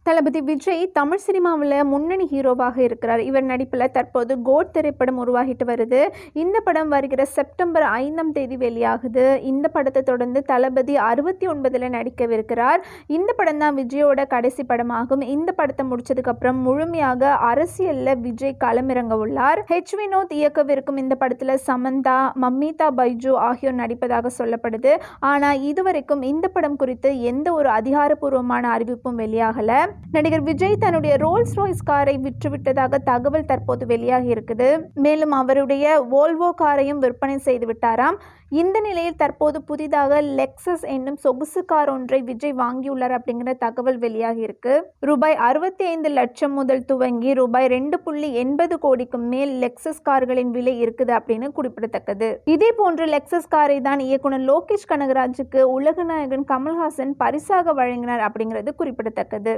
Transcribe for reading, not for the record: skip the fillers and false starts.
தளபதி விஜய் தமிழ் சினிமாவில் முன்னணி ஹீரோவாக இருக்கிறார். இவர் நடிப்பில் தற்போது கோட் திரைப்படம் உருவாகிட்டு வருது. இந்த படம் வருகிற செப்டம்பர் 5ஆம் தேதி வெளியாகுது. இந்த படத்தை தொடர்ந்து தளபதி 69ல் நடிக்கவிருக்கிறார். இந்த படம் தான் விஜயோட கடைசி படமாகும். இந்த படத்தை முடிச்சதுக்கப்புறம் முழுமையாக அரசியலில் விஜய் களமிறங்க உள்ளார். வினோத் இயக்கவிருக்கும் இந்த படத்தில் சமந்தா, மம்மிதா பைஜு ஆகியோர் நடிப்பதாக சொல்லப்படுது. ஆனால் இதுவரைக்கும் இந்த படம் குறித்து எந்த ஒரு அதிகாரப்பூர்வமான அறிவிப்பும் வெளியாகல. நடிகர் விஜய் தன்னுடைய ரோல்ஸ் ராய்ஸ் காரை விற்றுவிட்டதாக தகவல் தற்போது வெளியாகி இருக்குது. மேலும் அவருடைய வோல்வோ காரையும் விற்பனை செய்து விட்டாராம். இந்த நிலையில் தற்போது புதிதாக லெக்சஸ் என்னும் சொகுசு கார் ஒன்றை விஜய் வாங்கியுள்ளார் அப்படிங்கிற தகவல் வெளியாகி இருக்கு. ரூபாய் 65 லட்சம் முதல் துவங்கி ரூபாய் 2.80 கோடிக்கு மேல் லெக்சஸ் கார்களின் விலை இருக்குது அப்படின்னு குறிப்பிடத்தக்கது. இதே போன்று லெக்சஸ் காரை தான் இயக்குனர் லோகேஷ் கனகராஜுக்கு உலக நாயகன் கமல்ஹாசன் பரிசாக வழங்கினார் அப்படிங்கிறது குறிப்பிடத்தக்கது.